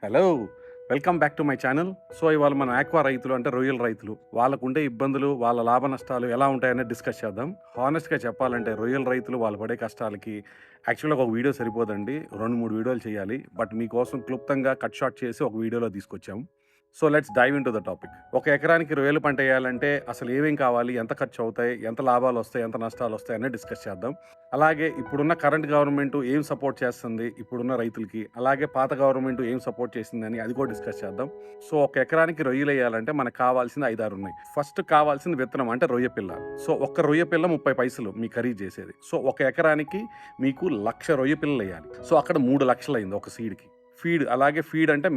Hello! Welcome back to my channel. So, ఇవాళ మనం aqua రైతులు అంటే రొయ్యల రైతులు, వాళ్ళకుండే ఇబ్బందులు, వాళ్ళ లాభ నష్టాలు ఎలా ఉంటాయనేది డిస్కస్ చేద్దాం. హానెస్ట్‌గా చెప్పాలంటే రొయ్యల రైతులు వాళ్ళు పడే కష్టాలకి యాక్చువల్‌గా ఒక వీడియో సరిపోదండి. 2, 3 వీడియోలు చేయాలి. బట్ మీకోసం క్లుప్తంగా కట్ షార్ట్ చేసి ఒక వీడియోలో తీసుకొచ్చాం. So, let's dive into the topic. ఒక ఎకరానికి రొయ్యల పంట ఎయ్యాలంటే అసలు ఏమేం కావాలి? ఎంత ఖర్చవుతాయి? ఎంత లాభాలొస్తాయి? ఎంత నష్టాలొస్తాయి? అనేది డిస్కస్ చేద్దాం. అలాగే ఇప్పుడున్న కరెంట్ గవర్నమెంట్ ఏం సపోర్ట్ చేస్తుంది ఇప్పుడున్న రైతులకి? అలాగే పాత గవర్నమెంట్ ఏం సపోర్ట్ చేసిందని అది కూడా డిస్కస్ చేద్దాం. సో, ఒక ఎకరానికి రొయ్యలెయ్యాలంటే మనకు కావాల్సింది 5, 6 ఉన్నాయి. ఫస్ట్ కావాల్సింది విత్తనం అంటే రొయ్య పిల్ల. సో, ఒక్క రొయ్య పిల్ల 30 పైసలు మీకు ఖరీదు చేసేది. సో, ఒక ఎకరానికి మీకు 1,00,000 రొయ్య పిల్లలెయ్యాలి. సో, అక్కడ 3,00,000 అయింది ఒక సీడ్‌కి. అలాగే ఫీడ్ అంటే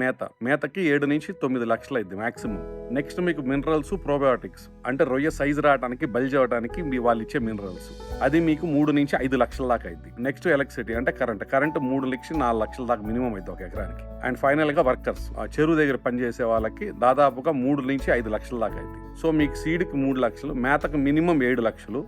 మేతకి 7-9 లక్షలు అయింది మాక్సిమం. నెక్స్ట్ మీకు మినరల్స్, ప్రోబయోటిక్స్ అంటే రొయ్య సైజు రావడానికి, బల్జ్ అవ్వడానికి వాళ్ళు ఇచ్చే మినరల్స్. అది మీకు 3-5 లక్షల దాకా అయింది. నెక్స్ట్ ఎలక్ట్రిసిటీ అంటే కరెంట్ 3-4 లక్షల దాకా మినిమం అయింది ఒక ఎకరానికి. అండ్ ఫైనల్ గా వర్కర్స్, ఆ చెరువు దగ్గర పనిచేసే వాళ్ళకి దాదాపుగా 3-5 లక్షల దాకా అయింది. సో మీకు సీడ్కి 3 లక్షలు, మేతకు మినిమం 7 లక్షలు,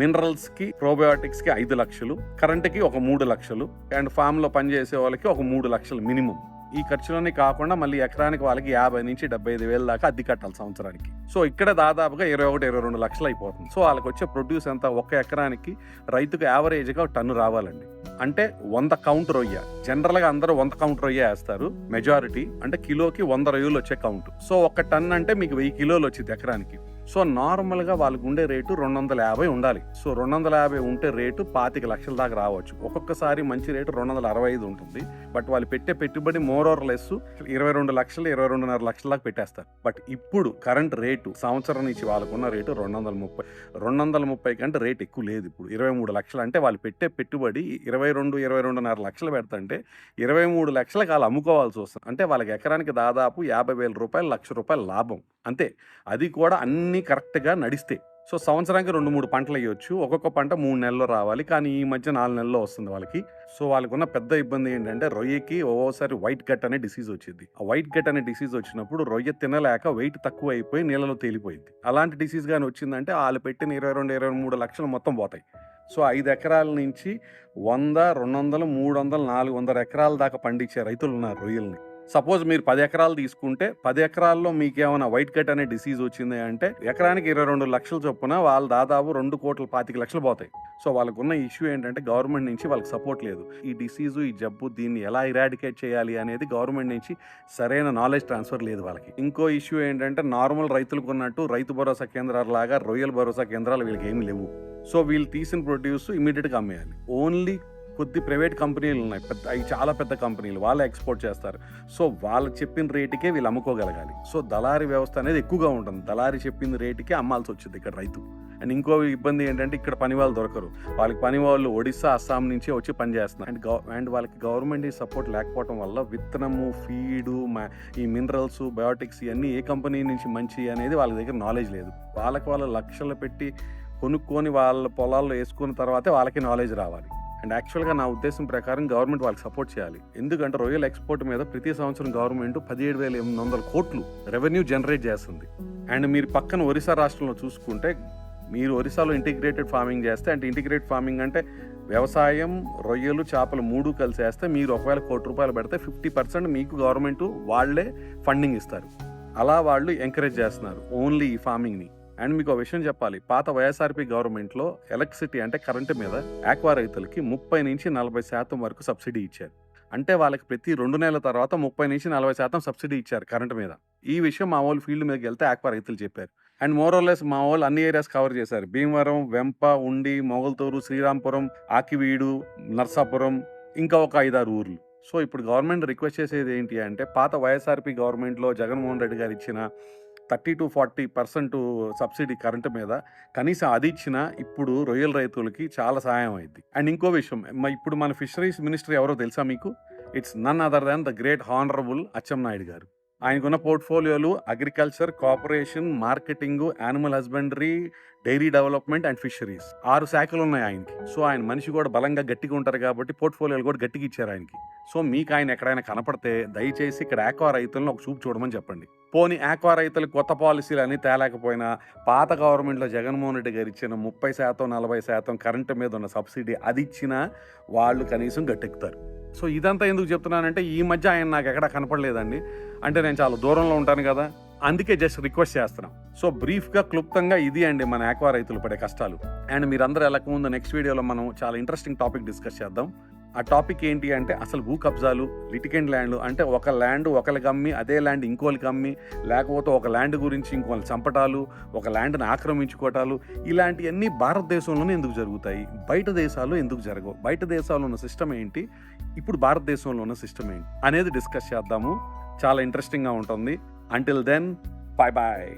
మినరల్స్కి, ప్రోబయోటిక్స్కి 5 లక్షలు, కరెంట్కి ఒక 3 లక్షలు, అండ్ ఫామ్లో పనిచేసే వాళ్ళకి ఒక 3 లక్షలు మినిమం. ఈ ఖర్చులన్నీ కాకుండా మళ్ళీ ఎకరానికి వాళ్ళకి 50-75 వేల దాకా అద్దె కట్టాలి సంవత్సరానికి. సో ఇక్కడ దాదాపుగా 21-22 లక్షలు అయిపోతుంది. సో వాళ్ళకి వచ్చే ప్రొడ్యూస్ ఎంత? ఒక్క ఎకరానికి రైతుకు యావరేజ్గా టన్ను రావాలండి. అంటే 100 కౌంట్ రొయ్య. జనరల్గా అందరూ 100 కౌంట్ రొయ్య వేస్తారు మెజారిటీ. అంటే కిలోకి 100 రొయ్యలు వచ్చే కౌంట్. సో ఒక టన్ అంటే మీకు 1000 కిలోలు వచ్చింది ఎకరానికి. సో నార్మల్గా వాళ్ళకు ఉండే రేటు 250 ఉండాలి. సో 250 ఉంటే రేటు 25 లక్షల దాకా రావచ్చు. ఒక్కొక్కసారి మంచి రేటు 265 ఉంటుంది. బట్ వాళ్ళు పెట్టే పెట్టుబడి మోర్ ఆర్ లెస్ 22 లక్షలు, 22.5 లక్షల దాకా పెట్టేస్తారు. బట్ ఇప్పుడు కరెంట్ రేటు సంవత్సరం నుంచి వాళ్ళకున్న రేటు 230 కంటే రేట్ ఎక్కువ లేదు. ఇప్పుడు 23 లక్షలు. అంటే వాళ్ళు పెట్టే పెట్టుబడి 22-22.5 లక్షలు పెడతంటే 23 లక్షలకు వాళ్ళు అమ్ముకోవాల్సి వస్తుంది. అంటే వాళ్ళకి ఎకరానికి దాదాపు 50,000 రూపాయలు, 1,00,000 రూపాయలు లాభం అంతే. అది కూడా అన్ని కరెక్ట్గా నడిస్తే. సో సంవత్సరానికి 2-3 పంటలు వేయొచ్చు. ఒక్కొక్క పంట 3 నెలల్లో రావాలి. కానీ ఈ మధ్య 4 నెలల్లో వస్తుంది వాళ్ళకి. సో వాళ్ళకున్న పెద్ద ఇబ్బంది ఏంటంటే రొయ్యకి ఒక్కోసారి వైట్ గట్ అనే డిసీజ్ వచ్చింది. ఆ వైట్ గట్ అనే డిసీజ్ వచ్చినప్పుడు రొయ్య తినలేక వెయిట్ తక్కువ అయిపోయి నీళ్ళలో తేలిపోయింది. అలాంటి డిసీజ్ కానీ వచ్చిందంటే వాళ్ళు పెట్టిన 22-23 లక్షలు మొత్తం పోతాయి. సో 5 ఎకరాల నుంచి 100, 200, 300, 400 ఎకరాల దాకా పండించే రైతులు ఉన్నారు రొయ్యల్ని. సపోజ్ మీరు 10 ఎకరాలు తీసుకుంటే 10 ఎకరాల్లో మీకేమైనా వైట్ గట్ అనే డిసీజ్ వచ్చింది అంటే ఎకరానికి 22 లక్షల చొప్పున వాళ్ళు దాదాపు 2,25,00,000 పోతాయి. సో వాళ్ళకున్న ఇష్యూ ఏంటంటే గవర్నమెంట్ నుంచి వాళ్ళకి సపోర్ట్ లేదు. ఈ డిసీజు, ఈ జబ్బు, దీన్ని ఎలా ఇరాడికేట్ చేయాలి అనేది గవర్నమెంట్ నుంచి సరైన నాలెడ్జ్ ట్రాన్స్ఫర్ లేదు వాళ్ళకి. ఇంకో ఇష్యూ ఏంటంటే నార్మల్ రైతులకు ఉన్నట్టు రైతు భరోసా కేంద్రాల లాగా రొయ్యల భరోసా కేంద్రాలు వీళ్ళకి ఏమీ లేవు. సో వీళ్ళు తీసిన ప్రొడ్యూస్ ఇమీడియట్గా అమ్మేయాలి. ఓన్లీ కొద్ది ప్రైవేట్ కంపెనీలు ఉన్నాయి, అవి చాలా పెద్ద కంపెనీలు, వాళ్ళే ఎక్స్పోర్ట్ చేస్తారు. సో వాళ్ళు చెప్పిన రేటుకే వీళ్ళు అమ్ముకోగలగాలి. సో దళారీ వ్యవస్థ అనేది ఎక్కువగా ఉంటుంది. దళారీ చెప్పిన రేటుకే అమ్మాల్సి వచ్చింది ఇక్కడ రైతు. అండ్ ఇంకో ఇబ్బంది ఏంటంటే ఇక్కడ పని వాళ్ళు దొరకరు. వాళ్ళకి పని వాళ్ళు ఒడిస్సా, అస్సాం నుంచే వచ్చి పని చేస్తున్నారు. అండ్ వాళ్ళకి గవర్నమెంట్ సపోర్ట్ లేకపోవడం వల్ల విత్తనము, ఫీడు, ఈ మినరల్స్, బయోటిక్స్ ఇవన్నీ ఏ కంపెనీ నుంచి మంచి అనేది వాళ్ళ దగ్గర నాలెడ్జ్ లేదు. వాళ్ళ లక్షలు పెట్టి కొనుక్కొని వాళ్ళ పొలాల్లో వేసుకున్న తర్వాతే వాళ్ళకి నాలెడ్జ్ రావాలి. అండ్ యాక్చువల్గా నా ఉద్దేశం ప్రకారం గవర్నమెంట్ వాళ్ళకి సపోర్ట్ చేయాలి. ఎందుకంటే రొయ్యల ఎక్స్పోర్ట్ మీద ప్రతి సంవత్సరం గవర్నమెంట్ 17,800 కోట్లు రెవెన్యూ జనరేట్ చేస్తుంది. అండ్ మీరు పక్కన ఒరిస్సా రాష్ట్రంలో చూసుకుంటే, మీరు ఒరిస్సాలో ఇంటిగ్రేటెడ్ ఫార్మింగ్ చేస్తే, అంటే ఇంటిగ్రేటెడ్ ఫార్మింగ్ అంటే వ్యవసాయం, రొయ్యలు, చేపలు 3 కలిసి వేస్తే మీరు ఒకవేళ ₹1,00,00,000 పెడితే 50% మీకు గవర్నమెంట్ వాళ్ళే ఫండింగ్ ఇస్తారు. అలా వాళ్ళు ఎంకరేజ్ చేస్తున్నారు ఓన్లీ ఈ ఫార్మింగ్ని. అండ్ మీకు ఒక విషయం చెప్పాలి, పాత వైఎస్ఆర్పీ గవర్నమెంట్లో ఎలక్ట్రిసిటీ అంటే కరెంటు మీద ఆక్వా రైతులకి 30-40% వరకు సబ్సిడీ ఇచ్చారు. అంటే వాళ్ళకి ప్రతి 2 నెలల తర్వాత 30-40% సబ్సిడీ ఇచ్చారు కరెంటు మీద. ఈ విషయం మా వాళ్ళు ఫీల్డ్ మీదకి వెళ్తే ఆక్వా రైతులు చెప్పారు. అండ్ మోరోలెస్ మా వాళ్ళు అన్ని ఏరియాస్ కవర్ చేశారు. భీమవరం, వెంప, ఉండి, మొగల్తూరు, శ్రీరాంపురం, ఆకివీడు, నర్సాపురం, ఇంకా ఒక 5-6 ఊర్లు. సో ఇప్పుడు గవర్నమెంట్ రిక్వెస్ట్ చేసేది ఏంటి అంటే, పాత వైఎస్ఆర్పీ గవర్నమెంట్లో జగన్మోహన్ రెడ్డి గారు ఇచ్చిన 30-40% సబ్సిడీ కరెంటు మీద కనీసం అది ఇచ్చినా ఇప్పుడు రొయ్యల రైతులకి చాలా సహాయం అయింది. అండ్ ఇంకో విషయం, ఇప్పుడు మన ఫిషరీస్ మినిస్టర్ ఎవరో తెలుసా మీకు? It's none other than the great honourable Atchannaidu గారు. ఆయనకున్న పోర్ట్ఫోలియోలు agriculture, cooperation, marketing, animal husbandry, dairy development and fisheries 6 శాఖలు ఉన్నాయి ఆయనకి. సో ఆయన మనిషి కూడా బలంగా గట్టిగా ఉంటారు కాబట్టి పోర్ట్ఫోలియోలు కూడా గట్టిగా ఇచ్చారు ఆయనకి. సో మీకు ఆయన ఎక్కడైనా కనపడితే దయచేసి ఇక్కడ ఆక్వా రైతులను ఒక చూపు చూడమని చెప్పండి. పోనీ ఆక్వా రైతులు కొత్త పాలసీలు అన్నీ తేలేకపోయినా పాత గవర్నమెంట్లో జగన్మోహన్ రెడ్డి గారు ఇచ్చిన 30%, 40% కరెంటు మీద ఉన్న సబ్సిడీ అది ఇచ్చినా వాళ్ళు కనీసం గట్టెక్కుతారు. సో ఇదంతా ఎందుకు చెప్తున్నానంటే ఈ మధ్య ఆయన నాకు ఎక్కడా కనపడలేదండి. అంటే నేను చాలా దూరంలో ఉంటాను కదా, అందుకే జస్ట్ రిక్వెస్ట్ చేస్తున్నాం. సో బ్రీఫ్గా క్లుప్తంగా ఇది అండి మన ఆక్వా రైతులు పడే కష్టాలు. అండ్ మీరందరూ వెళ్ళకముందు నెక్స్ట్ వీడియోలో మనం చాలా ఇంట్రెస్టింగ్ టాపిక్ డిస్కస్ చేద్దాం. ఆ టాపిక్ ఏంటి అంటే అసలు భూ కబ్జాలు, లిటికెంట్ ల్యాండ్లు, అంటే ఒక ల్యాండ్ ఒకరికి అమ్మి అదే ల్యాండ్ ఇంకోరికి అమ్మి, లేకపోతే ఒక ల్యాండ్ గురించి ఇంకోళ్ళు చంపటాలు, ఒక ల్యాండ్ని ఆక్రమించుకోవటాలు, ఇలాంటివన్నీ భారతదేశంలోనే ఎందుకు జరుగుతాయి, బయట దేశాల్లో ఎందుకు జరగవు, బయట దేశాల్లో ఉన్న సిస్టమ్ ఏంటి, ఇప్పుడు భారతదేశంలో ఉన్న సిస్టమ్ ఏంటి అనేది డిస్కస్ చేద్దాము. చాలా ఇంట్రెస్టింగ్గా ఉంటుంది. Until then, bye bye.